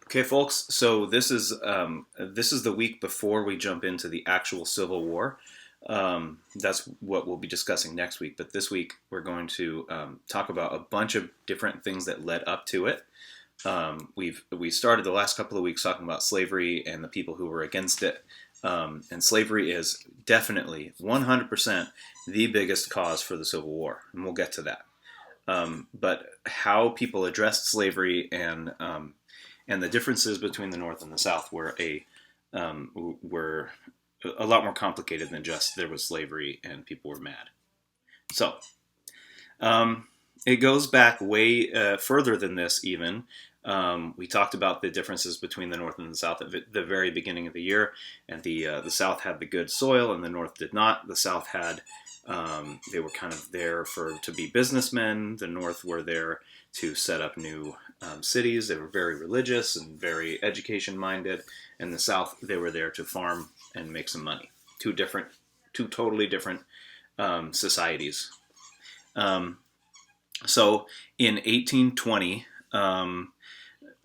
Okay, folks. So this is the week before we jump into the actual Civil War. That's what we'll be discussing next week. But this week we're going to talk about a bunch of different things that led up to it. We started the last couple of weeks talking about slavery and the people who were against it. And slavery is definitely 100% the biggest cause for the Civil War, and we'll get to that. But how people addressed slavery and the differences between the North and the South were a lot more complicated than just there was slavery and people were mad. So it goes back way further than this even. We talked about the differences between the North and the South at the very beginning of the year, and the South had the good soil and the North did not. The South had they were kind of there to be businessmen. The North were there to set up new cities. They were very religious and very education minded. And the South, they were there to farm and make some money. Two totally different societies. So in 1820,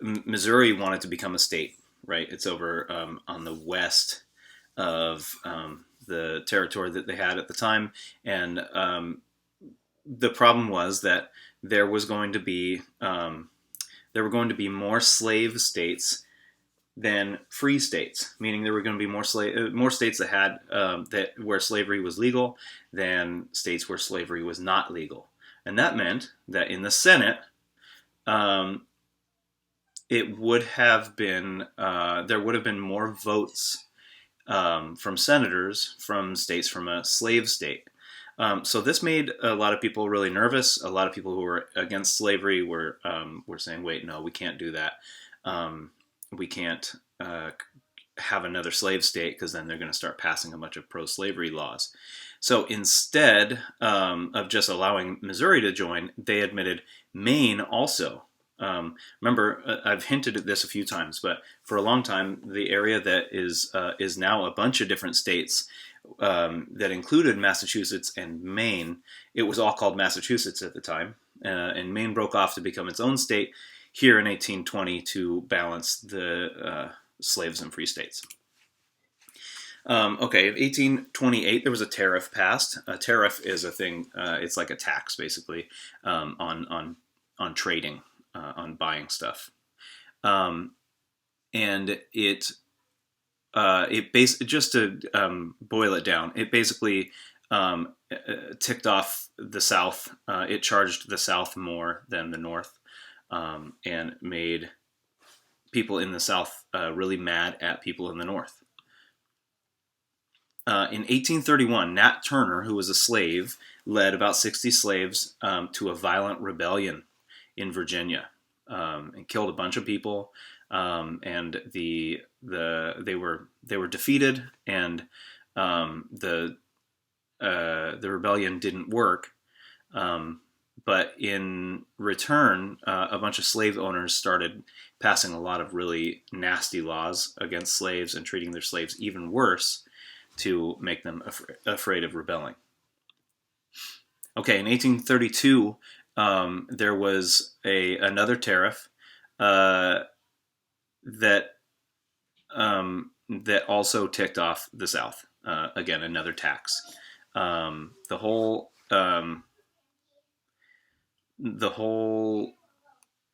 Missouri wanted to become a state. Right, it's over on the west of the territory that they had at the time, and the problem was that there was going to be there were going to be more slave states than free states, meaning there were going to be more states that had that where slavery was legal than states where slavery was not legal, and that meant that in the Senate, it would have been there would have been more votes from senators from states from a slave state. So this made a lot of people really nervous. A lot of people who were against slavery were saying, "Wait, no, we can't do that. We can't have another slave state because then they're going to start passing a bunch of pro-slavery laws." So instead of just allowing Missouri to join, they admitted Maine also. Remember, I've hinted at this a few times, but for a long time, the area that is now a bunch of different states that included Massachusetts and Maine, it was all called Massachusetts at the time, and Maine broke off to become its own state here in 1820 to balance the slaves and free states. Okay, in 1828, there was a tariff passed. A tariff is a thing; it's like a tax, basically, on trading. On buying stuff, and just to boil it down, it basically ticked off the South. It charged the South more than the North, and made people in the South really mad at people in the North. In 1831, Nat Turner, who was a slave, led about 60 slaves to a violent rebellion in Virginia, and killed a bunch of people, and they were defeated, and the rebellion didn't work. But in return, a bunch of slave owners started passing a lot of really nasty laws against slaves and treating their slaves even worse to make them afraid of rebelling. Okay, in 1832. There was another tariff that also ticked off the South. Again, another tax. The whole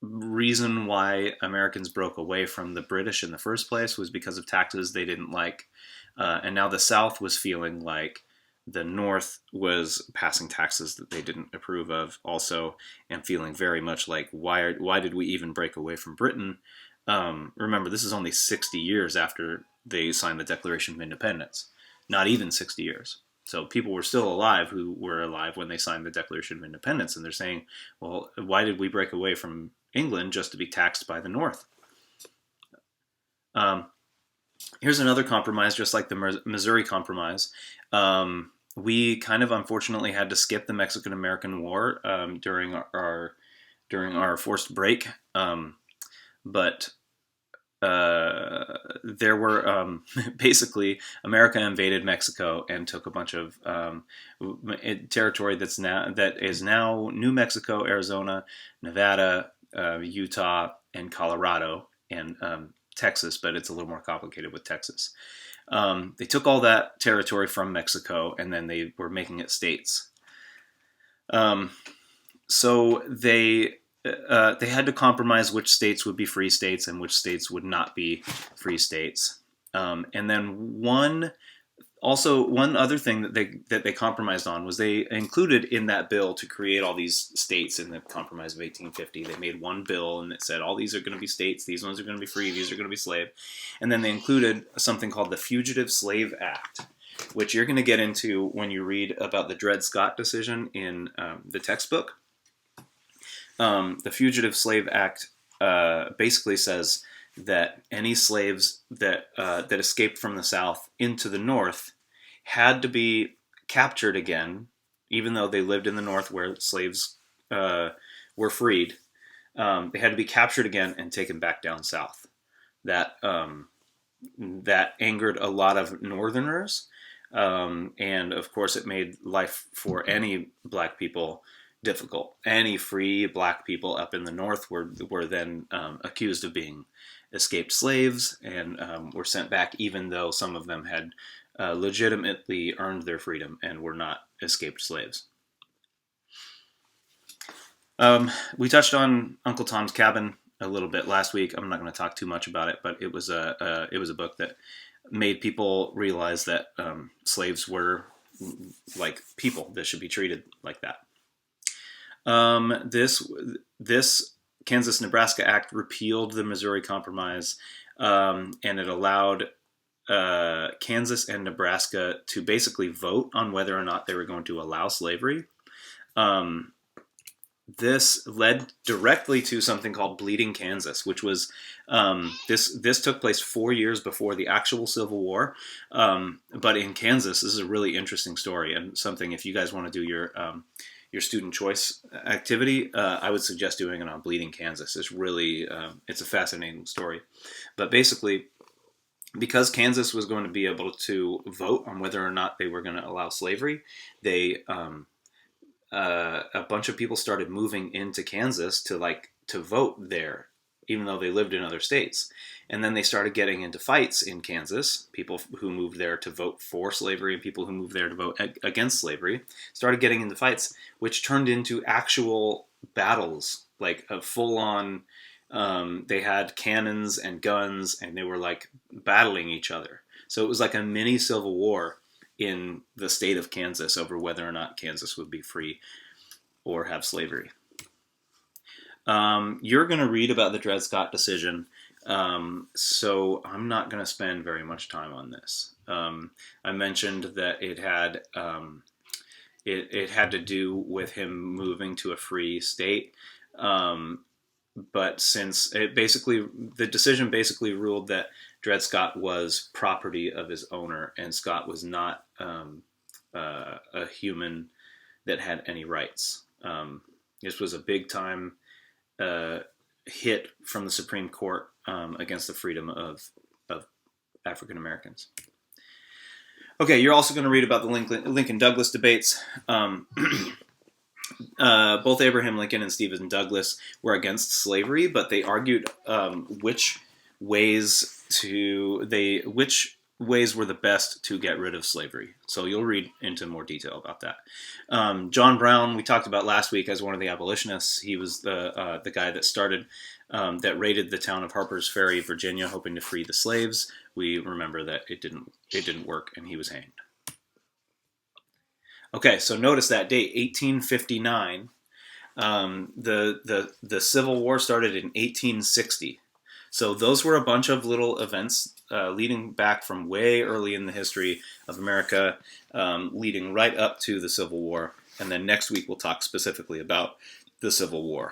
reason why Americans broke away from the British in the first place was because of taxes they didn't like, and now the South was feeling like the North was passing taxes that they didn't approve of also, and feeling very much like, why did we even break away from Britain? Remember, this is only 60 years after they signed the Declaration of Independence. Not even 60 years. So people were still alive who were alive when they signed the Declaration of Independence, and they're saying, well, why did we break away from England just to be taxed by the North? Here's another compromise, just like the Missouri Compromise. We kind of unfortunately had to skip the Mexican-American War during our forced break, but there were basically America invaded Mexico and took a bunch of territory that is now New Mexico, Arizona, Nevada, Utah, and Colorado. and Texas, but it's a little more complicated with Texas. They took all that territory from Mexico, and then they were making it states. So they had to compromise which states would be free states and which states would not be free states. And then one other thing that they compromised on was they included in that bill to create all these states in the Compromise of 1850. They made one bill and it said all these are going to be states, these ones are going to be free, these are going to be slave. And then they included something called the Fugitive Slave Act, which you're going to get into when you read about the Dred Scott decision in the textbook. The Fugitive Slave Act basically says that any slaves that escaped from the South into the North had to be captured again, even though they lived in the North where slaves were freed. They had to be captured again and taken back down south. That angered a lot of Northerners, and of course it made life for any black people difficult. Any free black people up in the North were then accused of being escaped slaves and were sent back, even though some of them had legitimately earned their freedom and were not escaped slaves. We touched on Uncle Tom's Cabin a little bit last week. I'm not going to talk too much about it, but it was a book that made people realize that slaves were like people that should be treated like that. This Kansas-Nebraska Act repealed the Missouri Compromise, and it allowed Kansas and Nebraska to basically vote on whether or not they were going to allow slavery. This led directly to something called Bleeding Kansas, which was this took place 4 years before the actual Civil War. But in Kansas, this is a really interesting story, and something, if you guys want to do your student choice activity, I would suggest doing it on Bleeding Kansas. It's really it's a fascinating story. But basically, because Kansas was going to be able to vote on whether or not they were going to allow slavery, they a bunch of people started moving into Kansas to vote there, even though they lived in other states. And then they started getting into fights in Kansas. People who moved there to vote for slavery and people who moved there to vote against slavery started getting into fights, which turned into actual battles, like a full-on. They had cannons and guns, and they were like battling each other. So it was like a mini Civil War in the state of Kansas over whether or not Kansas would be free or have slavery. You're going to read about the Dred Scott decision, so I'm not going to spend very much time on this. I mentioned that it had to do with him moving to a free state, but since the decision basically ruled that Dred Scott was property of his owner, and Scott was not a human that had any rights. This was a big time hit from the Supreme Court against the freedom of African Americans. Okay, you're also going to read about the Lincoln-Douglas debates. Both Abraham Lincoln and Stephen Douglas were against slavery, but they argued which ways were the best to get rid of slavery. So you'll read into more detail about that. John Brown, we talked about last week as one of the abolitionists. He was the guy that started, that raided the town of Harper's Ferry, Virginia, hoping to free the slaves. We remember that it didn't work, and he was hanged. Okay, so notice that date, 1859. The Civil War started in 1860. So those were a bunch of little events leading back from way early in the history of America, leading right up to the Civil War. And then next week we'll talk specifically about the Civil War.